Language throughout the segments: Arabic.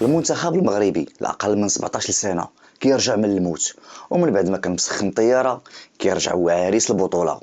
المنتخب المغربي الأقل من 17 سنة كيرجع من الموت، ومن بعد ما كان مسخن طيارة كيرجع هو عريس البطولة.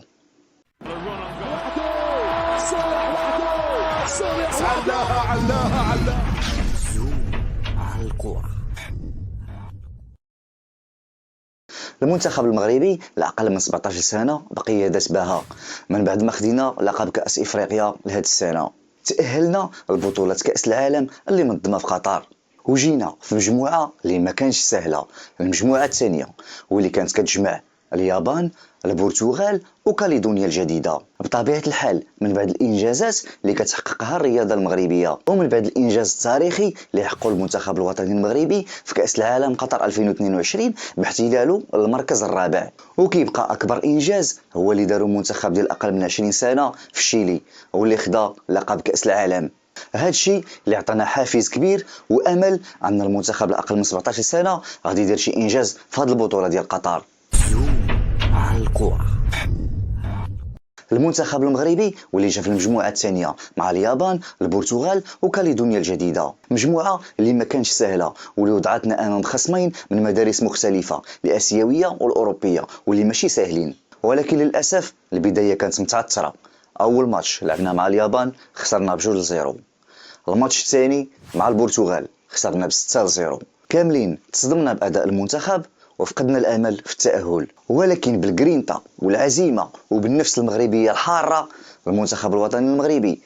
المنتخب المغربي الأقل من 17 سنة بقيادة باها من بعد ما خدينا لقب كأس إفريقيا لهاد السنة. تأهلنا لبطولة كأس العالم اللي منظمة في قطر، وجينا في مجموعة اللي ما كانش سهلة، المجموعة الثانية واللي كانت كتجمع اليابان، البرتغال وكاليدونيا الجديدة. بطبيعة الحال من بعد الإنجازات اللي كتحققها الرياضة المغربية، ومن بعد الإنجاز التاريخي اللي حققه المنتخب الوطني المغربي في كأس العالم قطر 2022 باحتلاله المركز الرابع، وكيبقى أكبر إنجاز هو اللي دارو المنتخب ديال أقل من 20 سنة في الشيلي واللي خدا لقب كأس العالم. هذا الشيء اللي عطانا حافز كبير وامل ان المنتخب الاقل من 17 سنه غادي يدير شي انجاز في هذه البطوله ديال قطر. على الكره المنتخب المغربي واللي جا في المجموعه الثانيه مع اليابان، البرتغال وكاليدونيا الجديده، مجموعه اللي ما كانش سهله واللي وضعتنا امام خصمين من مدارس مختلفه، الاسيويه والاوروبيه، واللي ماشي ساهلين. ولكن للاسف البدايه كانت متعثره. اول ماتش لعبنا مع اليابان خسرنا ب2-0، الماتش الثاني مع البرتغال خسرنا ب6-0. كاملين تصدمنا باداء المنتخب وفقدنا الامل في التاهل، ولكن بالجرينتا والعزيمه وبالنفس المغربيه الحاره المنتخب الوطني المغربي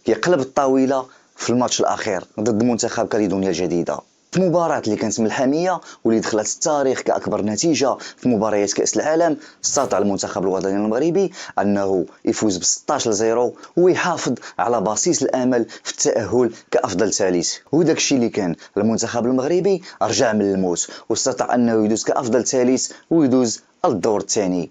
كيقلب الطاوله في الماتش الاخير ضد منتخب كاليدونيا الجديده، في مباراة اللي كانت ملحمية واللي دخلت التاريخ كأكبر نتيجة في مباريات كأس العالم. استطاع المنتخب الوطني المغربي أنه يفوز ب16-0 ويحافظ على بصيص الأمل في التأهل كأفضل ثالث. وداك الشيء اللي كان المنتخب المغربي رجع من الموت واستطاع أنه يدوز كأفضل ثالث ويدوز الدور الثاني.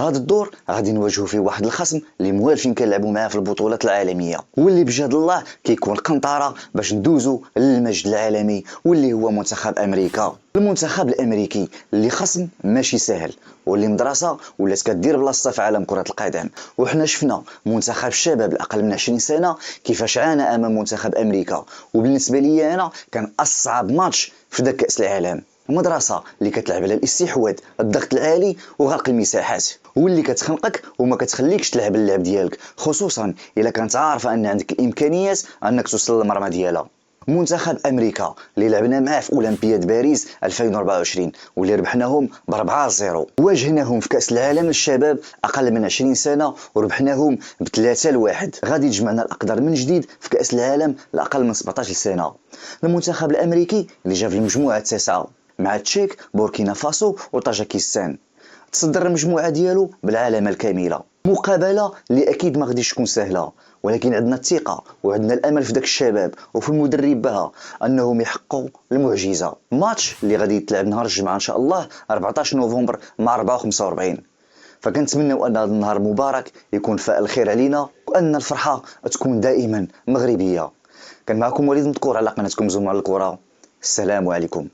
هذا الدور غادي نواجهوا فيه واحد الخصم اللي موالفين كنلعبوا معاه في البطولات العالميه، واللي بجد الله كيكون قنطره باش ندوزوا للمجد العالمي، واللي هو منتخب امريكا. المنتخب الامريكي اللي خصم ماشي سهل، واللي مدرسه ولات كدير بلاصتها في عالم كره القدم. وحنا شفنا منتخب الشباب الاقل من 20 سنه كيفاش عانى امام منتخب امريكا، وبالنسبه لي انا كان اصعب ماتش في ذاك كاس العالم. مدرسة اللي كتلعب على الاستحواذ، الضغط العالي وغلق المساحات، واللي كتخنقك وما كتخليكش تلعب اللعب ديالك، خصوصا الا كانت عارفه ان عندك الامكانيات انك توصل للمرمى ديالها. منتخب امريكا اللي لعبنا معاه في اولمبياد باريس 2024 واللي ربحناهم ب4-0، واجهناهم في كاس العالم للشباب اقل من 20 سنه وربحناهم ب3-1. غادي تجمعنا الاقدار من جديد في كاس العالم الاقل من 17 سنه. المنتخب الامريكي اللي جا في المجموعه التاسعه مع تشيك، بوركينا فاسو وطاجيكستان، تصدر المجموعه ديالو بالعلامه الكامله. مقابله اللي اكيد ما غاديش تكون سهله، ولكن عندنا الثقه وعندنا الامل في داك الشباب وفي المدرب بها انهم يحققوا المعجزه. ماتش اللي غادي يتلعب نهار الجمعه ان شاء الله 14 نوفمبر مع 4:45. فكنتمنوا ان هذا النهار مبارك يكون فاعل الخير علينا، وان الفرحه تكون دائما مغربيه. كان معكم وليد مذكور على قناتكم زوم على الكره. السلام عليكم.